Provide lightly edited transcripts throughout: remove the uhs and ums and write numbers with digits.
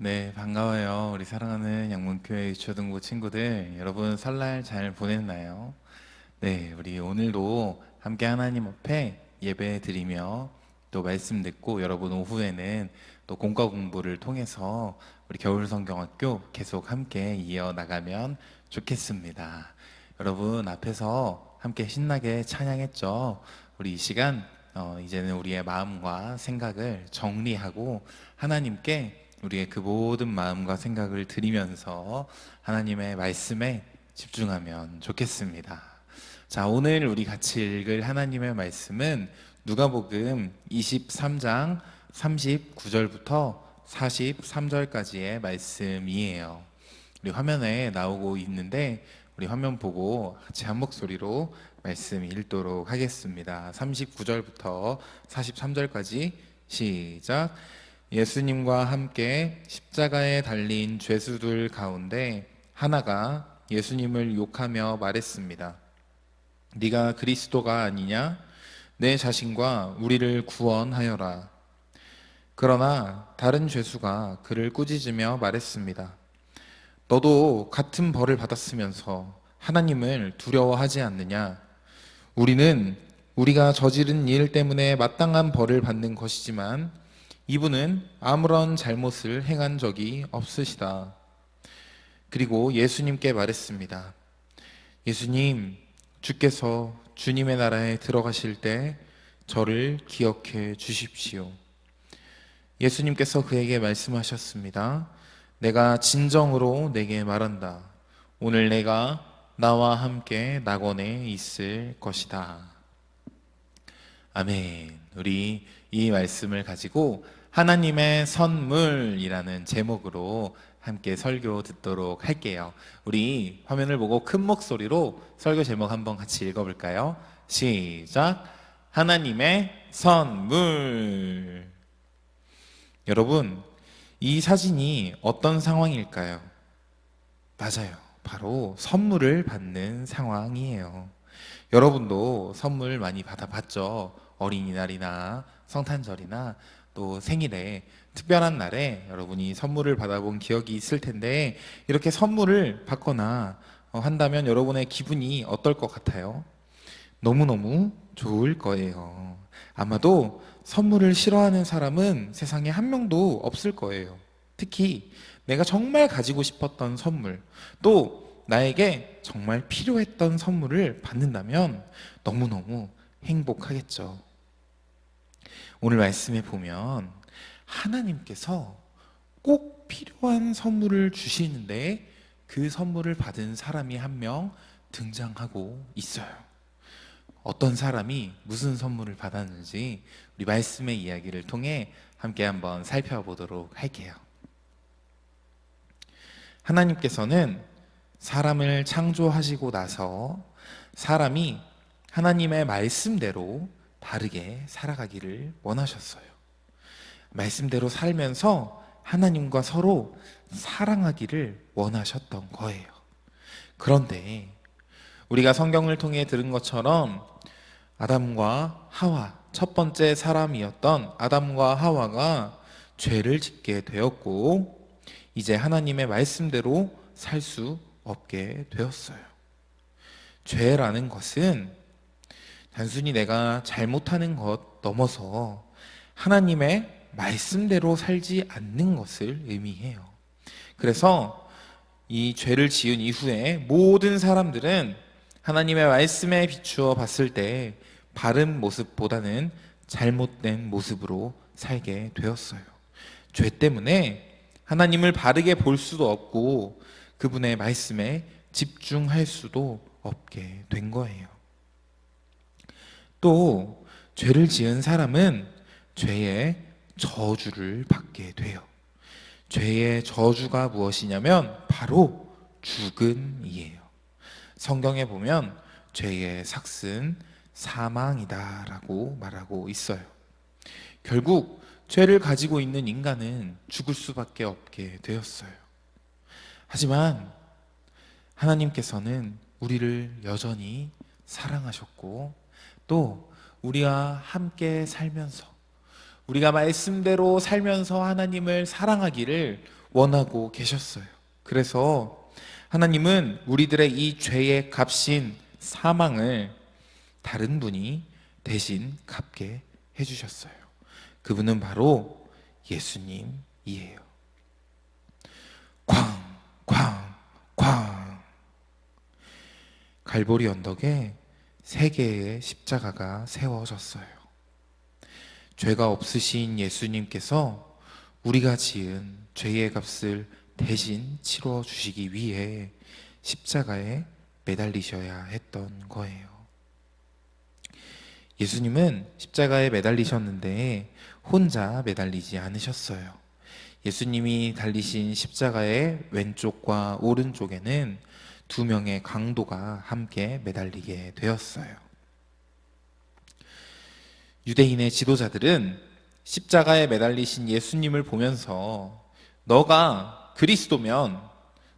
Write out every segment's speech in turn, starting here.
네, 반가워요. 우리 사랑하는 양문교회 유초등부 친구들, 여러분 설날 잘 보냈나요? 네, 우리 오늘도 함께 하나님 앞에 예배 드리며 또 말씀 듣고 여러분 오후에는 또 공과 공부를 통해서 우리 겨울성경학교 계속 함께 이어나가면 좋겠습니다. 여러분 앞에서 함께 신나게 찬양했죠? 우리 이 시간 이제는 우리의 마음과 생각을 정리하고 하나님께 우리의 그 모든 마음과 생각을 드리면서 하나님의 말씀에 집중하면 좋겠습니다. 자, 오늘 우리 같이 읽을 하나님의 말씀은 누가복음 23장 39절부터 43절까지의 말씀이에요. 우리 화면에 나오고 있는데 우리 화면 보고 같이 한 목소리로 말씀 읽도록 하겠습니다. 39절부터 43절까지 시작. 예수님과 함께 십자가에 달린 죄수들 가운데 하나가 예수님을 욕하며 말했습니다. 네가 그리스도가 아니냐? 내 자신과 우리를 구원하여라. 그러나 다른 죄수가 그를 꾸짖으며 말했습니다. 너도 같은 벌을 받았으면서 하나님을 두려워하지 않느냐? 우리는 우리가 저지른 일 때문에 마땅한 벌을 받는 것이지만 이분은 아무런 잘못을 행한 적이 없으시다. 그리고 예수님께 말했습니다. 예수님, 주께서 주님의 나라에 들어가실 때 저를 기억해 주십시오. 예수님께서 그에게 말씀하셨습니다. 내가 진정으로 내게 말한다. 오늘 내가 나와 함께 낙원에 있을 것이다. 아멘. 우리 이 말씀을 가지고 하나님의 선물이라는 제목으로 함께 설교 듣도록 할게요. 우리 화면을 보고 큰 목소리로 설교 제목 한번 같이 읽어볼까요? 시작. 하나님의 선물. 여러분, 이 사진이 어떤 상황일까요? 맞아요. 바로 선물을 받는 상황이에요. 여러분도 선물 많이 받아봤죠? 어린이날이나 성탄절이나 또 생일에 특별한 날에 여러분이 선물을 받아본 기억이 있을 텐데 이렇게 선물을 받거나 한다면 여러분의 기분이 어떨 것 같아요? 너무너무 좋을 거예요. 아마도 선물을 싫어하는 사람은 세상에 한 명도 없을 거예요. 특히 내가 정말 가지고 싶었던 선물, 또 나에게 정말 필요했던 선물을 받는다면 너무너무 행복하겠죠. 오늘 말씀에 보면 하나님께서 꼭 필요한 선물을 주시는데 그 선물을 받은 사람이 한 명 등장하고 있어요. 어떤 사람이 무슨 선물을 받았는지 우리 말씀의 이야기를 통해 함께 한번 살펴보도록 할게요. 하나님께서는 사람을 창조하시고 나서 사람이 하나님의 말씀대로 바르게 살아가기를 원하셨어요. 말씀대로 살면서 하나님과 서로 사랑하기를 원하셨던 거예요. 그런데 우리가 성경을 통해 들은 것처럼 아담과 하와, 첫 번째 사람이었던 아담과 하와가 죄를 짓게 되었고 이제 하나님의 말씀대로 살 수 없게 되었어요. 죄라는 것은 단순히 내가 잘못하는 것 넘어서 하나님의 말씀대로 살지 않는 것을 의미해요. 그래서 이 죄를 지은 이후에 모든 사람들은 하나님의 말씀에 비추어 봤을 때 바른 모습보다는 잘못된 모습으로 살게 되었어요. 죄 때문에 하나님을 바르게 볼 수도 없고 그분의 말씀에 집중할 수도 없게 된 거예요. 또 죄를 지은 사람은 죄의 저주를 받게 돼요. 죄의 저주가 무엇이냐면 바로 죽음이에요. 성경에 보면 죄의 삭은 사망이다라고 말하고 있어요. 결국 죄를 가지고 있는 인간은 죽을 수밖에 없게 되었어요. 하지만 하나님께서는 우리를 여전히 사랑하셨고 또 우리와 함께 살면서 우리가 말씀대로 살면서 하나님을 사랑하기를 원하고 계셨어요. 그래서 하나님은 우리들의 이 죄의 값인 사망을 다른 분이 대신 갚게 해주셨어요. 그분은 바로 예수님이에요. 쾅, 쾅, 쾅. 갈보리 언덕에 3개의 십자가가 세워졌어요. 죄가 없으신 예수님께서 우리가 지은 죄의 값을 대신 치러 주시기 위해 십자가에 매달리셔야 했던 거예요. 예수님은 십자가에 매달리셨는데 혼자 매달리지 않으셨어요. 예수님이 달리신 십자가의 왼쪽과 오른쪽에는 2명의 강도가 함께 매달리게 되었어요. 유대인의 지도자들은 십자가에 매달리신 예수님을 보면서 너가 그리스도면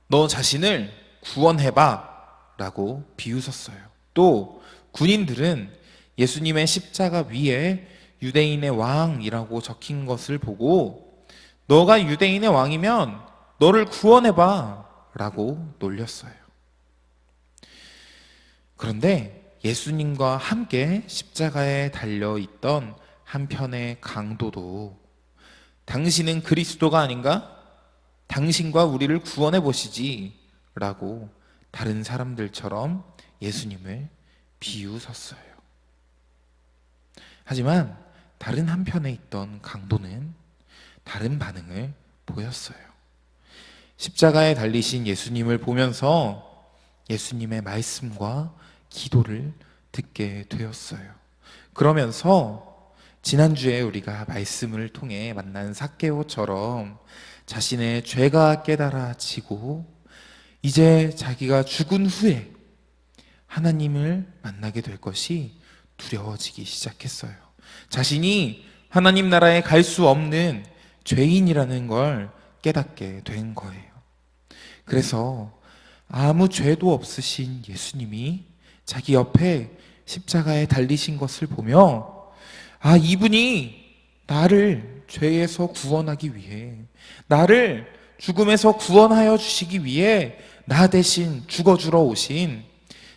너 자신을 구원해봐 라고 비웃었어요. 또 군인들은 예수님의 십자가 위에 유대인의 왕이라고 적힌 것을 보고 너가 유대인의 왕이면 너를 구원해봐 라고 놀렸어요. 그런데 예수님과 함께 십자가에 달려있던 한편의 강도도 당신은 그리스도가 아닌가? 당신과 우리를 구원해 보시지 라고 다른 사람들처럼 예수님을 비웃었어요. 하지만 다른 한편에 있던 강도는 다른 반응을 보였어요. 십자가에 달리신 예수님을 보면서 예수님의 말씀과 기도를 듣게 되었어요. 그러면서 지난주에 우리가 말씀을 통해 만난 삭개오처럼 자신의 죄가 깨달아지고 이제 자기가 죽은 후에 하나님을 만나게 될 것이 두려워지기 시작했어요. 자신이 하나님 나라에 갈 수 없는 죄인이라는 걸 깨닫게 된 거예요. 그래서 아무 죄도 없으신 예수님이 자기 옆에 십자가에 달리신 것을 보며 이분이 나를 죄에서 구원하기 위해, 나를 죽음에서 구원하여 주시기 위해 나 대신 죽어주러 오신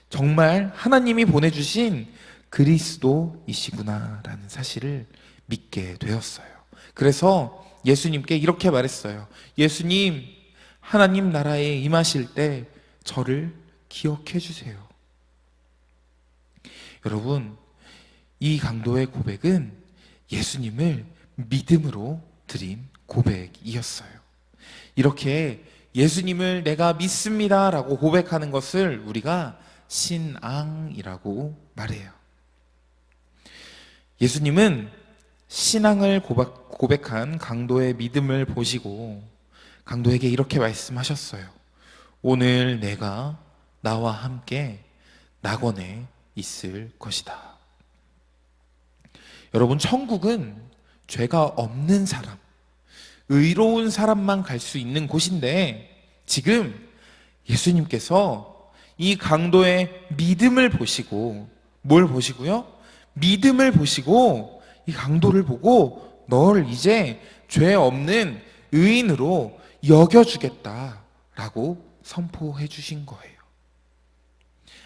정말 하나님이 보내주신 그리스도이시구나라는 사실을 믿게 되었어요. 그래서 예수님께 이렇게 말했어요. 예수님, 하나님 나라에 임하실 때 저를 기억해 주세요. 여러분, 이 강도의 고백은 예수님을 믿음으로 드린 고백이었어요. 이렇게 예수님을 내가 믿습니다 라고 고백하는 것을 우리가 신앙이라고 말해요. 예수님은 신앙을 고백한 강도의 믿음을 보시고 강도에게 이렇게 말씀하셨어요. 오늘 내가 나와 함께 낙원에 있을 것이다. 여러분, 천국은 죄가 없는 사람, 의로운 사람만 갈 수 있는 곳인데 지금 예수님께서 이 강도의 믿음을 보시고 뭘 보시고요? 믿음을 보시고 이 강도를 보고 널 이제 죄 없는 의인으로 여겨주겠다라고 선포해 주신 거예요.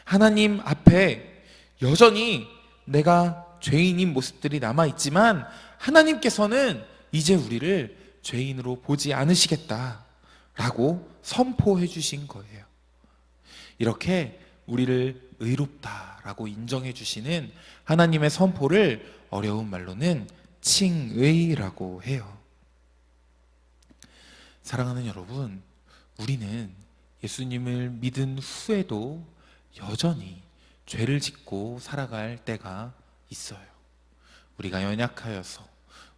하나님 앞에 여전히 내가 죄인인 모습들이 남아있지만 하나님께서는 이제 우리를 죄인으로 보지 않으시겠다라고 선포해 주신 거예요. 이렇게 우리를 의롭다라고 인정해 주시는 하나님의 선포를 어려운 말로는 칭의라고 해요. 사랑하는 여러분, 우리는 예수님을 믿은 후에도 여전히 죄를 짓고 살아갈 때가 있어요. 우리가 연약하여서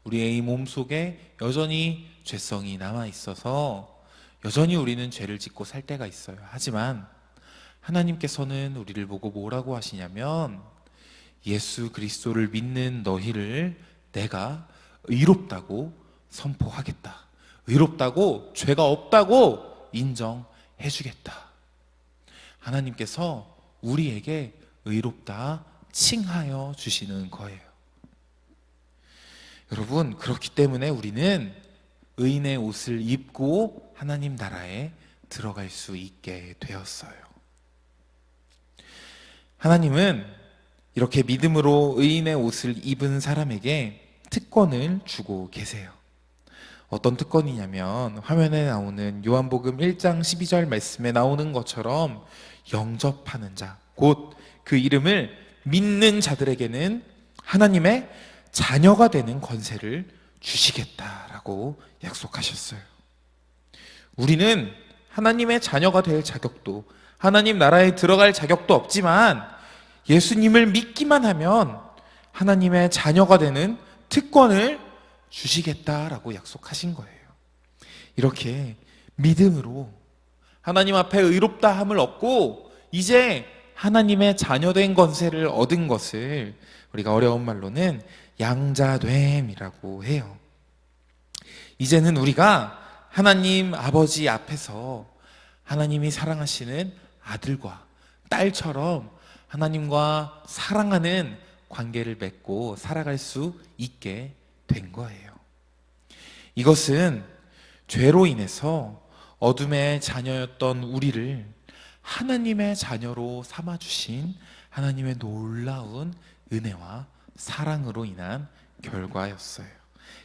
우리의 이 몸속에 여전히 죄성이 남아 있어서 여전히 우리는 죄를 짓고 살 때가 있어요. 하지만 하나님께서는 우리를 보고 뭐라고 하시냐면 예수 그리스도를 믿는 너희를 내가 의롭다고 선포하겠다. 의롭다고, 죄가 없다고 인정해 주겠다. 하나님께서 우리에게 의롭다 칭하여 주시는 거예요. 여러분, 그렇기 때문에 우리는 의인의 옷을 입고 하나님 나라에 들어갈 수 있게 되었어요. 하나님은 이렇게 믿음으로 의인의 옷을 입은 사람에게 특권을 주고 계세요. 어떤 특권이냐면 화면에 나오는 요한복음 1장 12절 말씀에 나오는 것처럼 영접하는 자, 곧 그 이름을 믿는 자들에게는 하나님의 자녀가 되는 권세를 주시겠다라고 약속하셨어요. 우리는 하나님의 자녀가 될 자격도, 하나님 나라에 들어갈 자격도 없지만 예수님을 믿기만 하면 하나님의 자녀가 되는 특권을 주시겠다라고 약속하신 거예요. 이렇게 믿음으로 하나님 앞에 의롭다함을 얻고 이제 하나님의 자녀된 권세를 얻은 것을 우리가 어려운 말로는 양자됨이라고 해요. 이제는 우리가 하나님 아버지 앞에서 하나님이 사랑하시는 아들과 딸처럼 하나님과 사랑하는 관계를 맺고 살아갈 수 있게 된 거예요. 이것은 죄로 인해서 어둠의 자녀였던 우리를 하나님의 자녀로 삼아주신 하나님의 놀라운 은혜와 사랑으로 인한 결과였어요.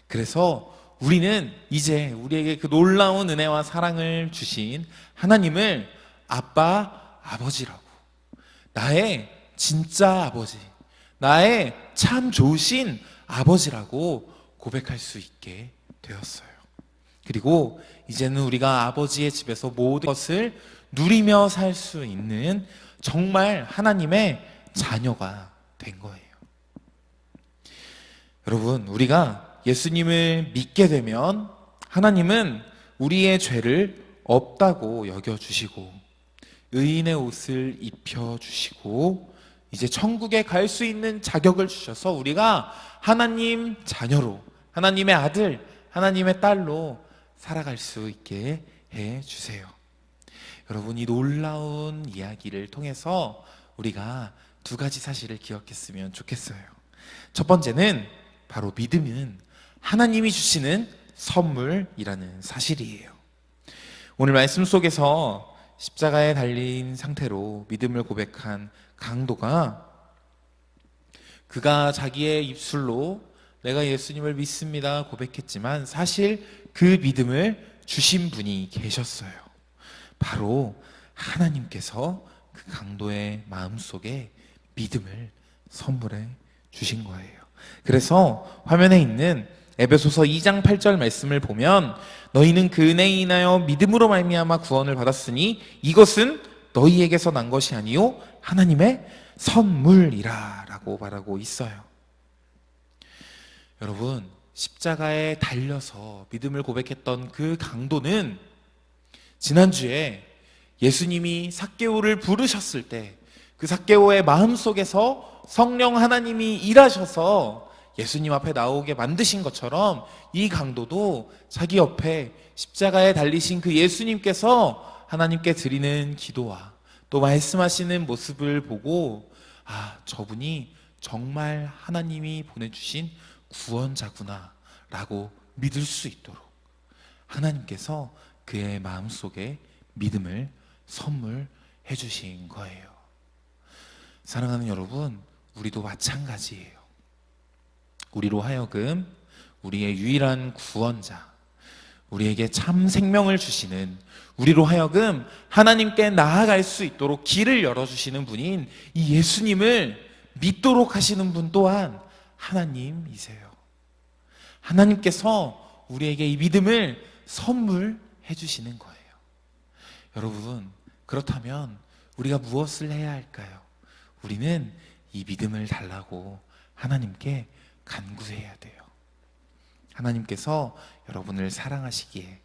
그래서 우리는 이제 우리에게 그 놀라운 은혜와 사랑을 주신 하나님을 아빠, 아버지라고, 나의 진짜 아버지, 나의 참 좋으신 아버지라고 고백할 수 있게 되었어요. 그리고 이제는 우리가 아버지의 집에서 모든 것을 누리며 살 수 있는 정말 하나님의 자녀가 된 거예요. 여러분, 우리가 예수님을 믿게 되면 하나님은 우리의 죄를 없다고 여겨주시고 의인의 옷을 입혀주시고 이제 천국에 갈 수 있는 자격을 주셔서 우리가 하나님 자녀로, 하나님의 아들, 하나님의 딸로 살아갈 수 있게 해주세요. 여러분, 이 놀라운 이야기를 통해서 우리가 두 가지 사실을 기억했으면 좋겠어요. 첫 번째는 바로 믿음은 하나님이 주시는 선물이라는 사실이에요. 오늘 말씀 속에서 십자가에 달린 상태로 믿음을 고백한 강도가 그가 자기의 입술로 내가 예수님을 믿습니다 고백했지만 사실 그 믿음을 주신 분이 계셨어요. 바로 하나님께서 그 강도의 마음속에 믿음을 선물해 주신 거예요. 그래서 화면에 있는 에베소서 2장 8절 말씀을 보면 너희는 그 은혜에 인하여 믿음으로 말미암아 구원을 받았으니 이것은 너희에게서 난 것이 아니요 하나님의 선물이라 라고 말하고 있어요. 여러분, 십자가에 달려서 믿음을 고백했던 그 강도는 지난주에 예수님이 삭개오를 부르셨을 때 그 삭개오의 마음속에서 성령 하나님이 일하셔서 예수님 앞에 나오게 만드신 것처럼 이 강도도 자기 옆에 십자가에 달리신 그 예수님께서 하나님께 드리는 기도와 또 말씀하시는 모습을 보고 저분이 정말 하나님이 보내주신 구원자구나 라고 믿을 수 있도록 하나님께서 그의 마음속에 믿음을 선물해 주신 거예요. 사랑하는 여러분, 우리도 마찬가지예요. 우리로 하여금 우리의 유일한 구원자, 우리에게 참 생명을 주시는, 우리로 하여금 하나님께 나아갈 수 있도록 길을 열어주시는 분인 이 예수님을 믿도록 하시는 분 또한 하나님이세요. 하나님께서 우리에게 이 믿음을 선물해 주시는 거예요. 여러분, 그렇다면 우리가 무엇을 해야 할까요? 우리는 이 믿음을 달라고 하나님께 간구해야 돼요. 하나님께서 여러분을 사랑하시기에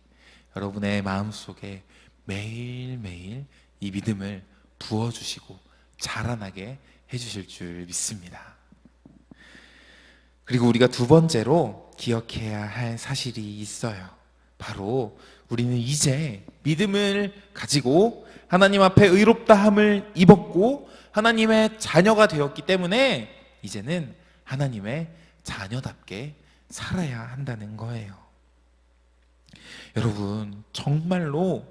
여러분의 마음속에 매일매일 이 믿음을 부어주시고 자라나게 해주실 줄 믿습니다. 그리고 우리가 두 번째로 기억해야 할 사실이 있어요. 바로 우리는 이제 믿음을 가지고 하나님 앞에 의롭다함을 입었고 하나님의 자녀가 되었기 때문에 이제는 하나님의 자녀답게 살아야 한다는 거예요. 여러분, 정말로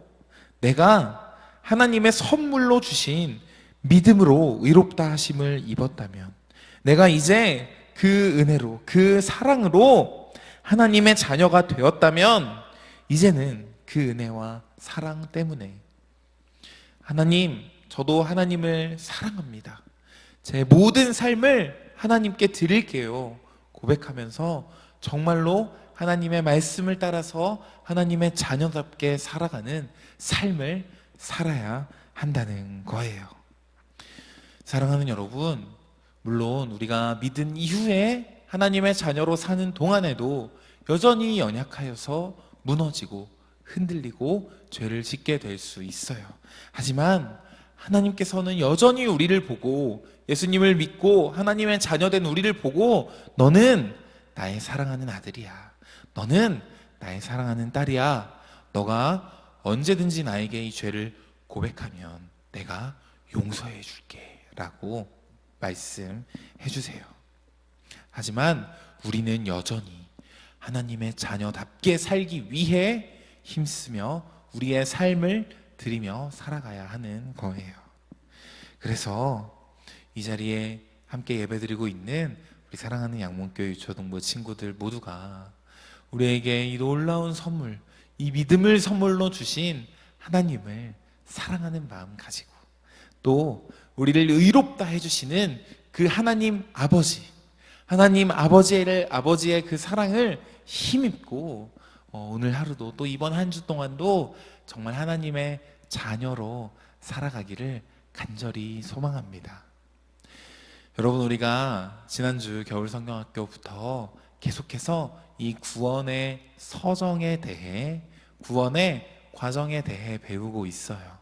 내가 하나님의 선물로 주신 믿음으로 의롭다 하심을 입었다면, 내가 이제 그 은혜로, 그 사랑으로 하나님의 자녀가 되었다면, 이제는 그 은혜와 사랑 때문에 하나님, 저도 하나님을 사랑합니다. 제 모든 삶을 하나님께 드릴게요. 고백하면서 정말로 하나님의 말씀을 따라서 하나님의 자녀답게 살아가는 삶을 살아야 한다는 거예요. 사랑하는 여러분, 물론 우리가 믿은 이후에 하나님의 자녀로 사는 동안에도 여전히 연약하여서 무너지고 흔들리고 죄를 짓게 될 수 있어요. 하지만 하나님께서는 여전히 우리를 보고, 예수님을 믿고 하나님의 자녀된 우리를 보고, 너는 나의 사랑하는 아들이야, 너는 나의 사랑하는 딸이야, 너가 언제든지 나에게 이 죄를 고백하면 내가 용서해 줄게 라고 말씀해 주세요. 하지만 우리는 여전히 하나님의 자녀답게 살기 위해 힘쓰며 우리의 삶을 드리며 살아가야 하는 거예요. 그래서 이 자리에 함께 예배드리고 있는 우리 사랑하는 양문교회 유초동부 친구들 모두가 우리에게 이 놀라운 선물, 이 믿음을 선물로 주신 하나님을 사랑하는 마음 가지고, 또 우리를 의롭다 해주시는 그 하나님 아버지, 하나님 아버지의 그 사랑을 힘입고 오늘 하루도, 또 이번 한 주 동안도 정말 하나님의 자녀로 살아가기를 간절히 소망합니다. 여러분, 우리가 지난주 겨울성경학교부터 계속해서 이 구원의 서정에 대해, 구원의 과정에 대해 배우고 있어요.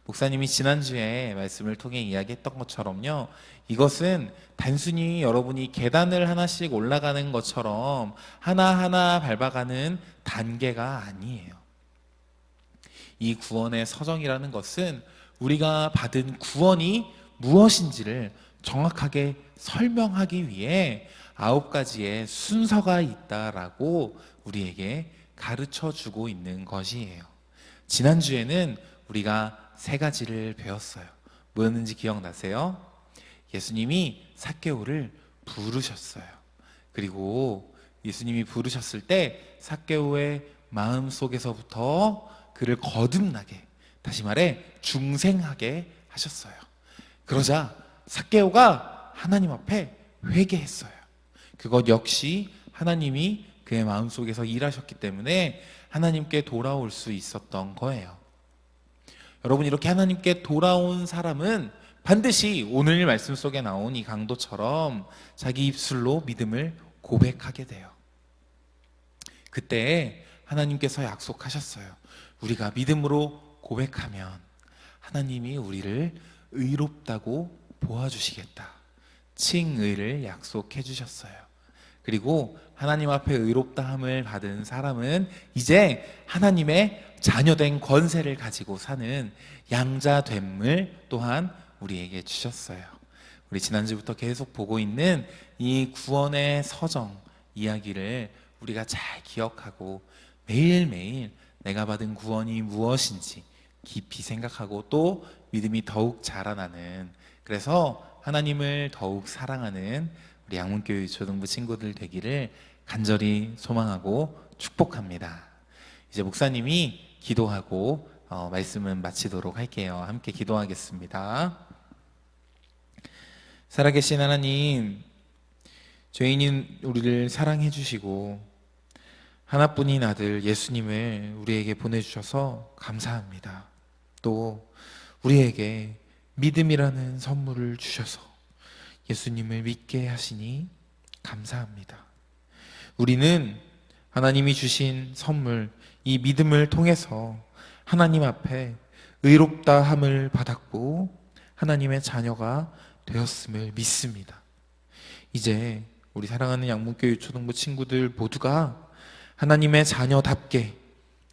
목사님이 지난주에 말씀을 통해 이야기했던 것처럼요, 이것은 단순히 여러분이 계단을 하나씩 올라가는 것처럼 하나하나 밟아가는 단계가 아니에요. 이 구원의 서정이라는 것은 우리가 받은 구원이 무엇인지를 정확하게 설명하기 위해 9가지의 순서가 있다라고 우리에게 가르쳐 주고 있는 것이에요. 지난주에는 우리가 3가지를 배웠어요. 뭐였는지 기억나세요? 예수님이 삭개오를 부르셨어요. 그리고 예수님이 부르셨을 때 삭개오의 마음 속에서부터 그를 거듭나게, 다시 말해 중생하게 하셨어요. 그러자 삭개오가 하나님 앞에 회개했어요. 그것 역시 하나님이 그의 마음속에서 일하셨기 때문에 하나님께 돌아올 수 있었던 거예요. 여러분, 이렇게 하나님께 돌아온 사람은 반드시 오늘 말씀 속에 나온 이 강도처럼 자기 입술로 믿음을 고백하게 돼요. 그때 하나님께서 약속하셨어요. 우리가 믿음으로 고백하면 하나님이 우리를 의롭다고 보아주시겠다. 칭의를 약속해 주셨어요. 그리고 하나님 앞에 의롭다함을 받은 사람은 이제 하나님의 자녀된 권세를 가지고 사는 양자됨을 또한 우리에게 주셨어요. 우리 지난주부터 계속 보고 있는 이 구원의 서정 이야기를 우리가 잘 기억하고 매일매일 내가 받은 구원이 무엇인지 깊이 생각하고, 또 믿음이 더욱 자라나는, 그래서 하나님을 더욱 사랑하는 우리 양문교회 유초등부 친구들 되기를 간절히 소망하고 축복합니다. 이제 목사님이 기도하고 말씀은 마치도록 할게요. 함께 기도하겠습니다. 살아계신 하나님, 죄인인 우리를 사랑해 주시고 하나뿐인 아들 예수님을 우리에게 보내주셔서 감사합니다. 또 우리에게 믿음이라는 선물을 주셔서 예수님을 믿게 하시니 감사합니다. 우리는 하나님이 주신 선물, 이 믿음을 통해서 하나님 앞에 의롭다함을 받았고 하나님의 자녀가 되었음을 믿습니다. 이제 우리 사랑하는 양문교회 유초등부 친구들 모두가 하나님의 자녀답게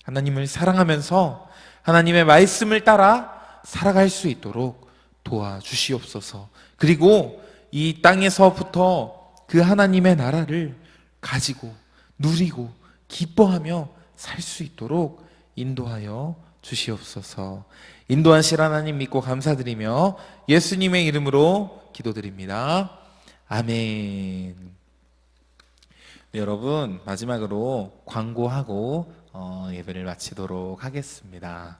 하나님을 사랑하면서 하나님의 말씀을 따라 살아갈 수 있도록 도와주시옵소서. 그리고 이 땅에서부터 그 하나님의 나라를 가지고 누리고 기뻐하며 살 수 있도록 인도하여 주시옵소서. 인도하실 하나님 믿고 감사드리며 예수님의 이름으로 기도드립니다. 아멘. 네, 여러분 마지막으로 광고하고 예배를 마치도록 하겠습니다.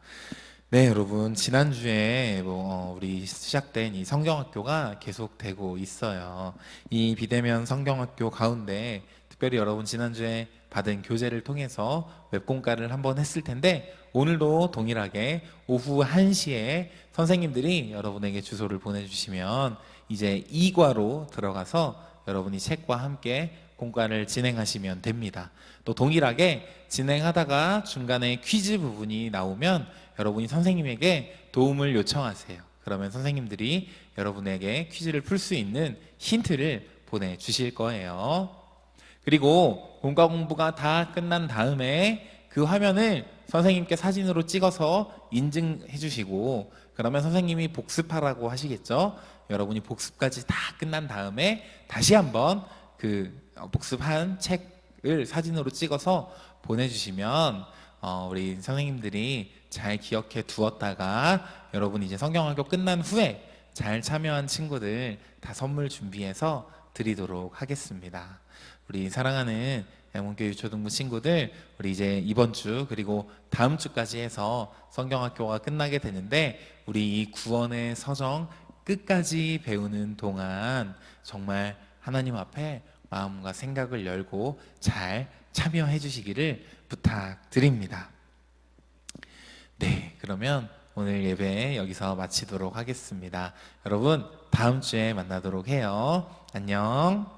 네, 여러분 지난주에 우리 시작된 이 성경학교가 계속되고 있어요. 이 비대면 성경학교 가운데 특별히 여러분 지난주에 받은 교재를 통해서 웹공과를 한번 했을 텐데 오늘도 동일하게 오후 1시에 선생님들이 여러분에게 주소를 보내주시면 이제 2과로 들어가서 여러분이 책과 함께 공과를 진행하시면 됩니다. 또 동일하게 진행하다가 중간에 퀴즈 부분이 나오면 여러분이 선생님에게 도움을 요청하세요. 그러면 선생님들이 여러분에게 퀴즈를 풀 수 있는 힌트를 보내주실 거예요. 그리고 공과 공부가 다 끝난 다음에 그 화면을 선생님께 사진으로 찍어서 인증해 주시고 그러면 선생님이 복습하라고 하시겠죠. 여러분이 복습까지 다 끝난 다음에 다시 한번 그 복습한 책을 사진으로 찍어서 보내주시면 우리 선생님들이 잘 기억해 두었다가 여러분 이제 성경학교 끝난 후에 잘 참여한 친구들 다 선물 준비해서 드리도록 하겠습니다. 우리 사랑하는 양문교 유초등부 친구들, 우리 이제 이번 주 그리고 다음 주까지 해서 성경학교가 끝나게 되는데 우리 이 구원의 서정 끝까지 배우는 동안 정말 하나님 앞에 마음과 생각을 열고 잘 참여해 주시기를 부탁드립니다. 네, 그러면 오늘 예배 여기서 마치도록 하겠습니다. 여러분 다음 주에 만나도록 해요. 안녕.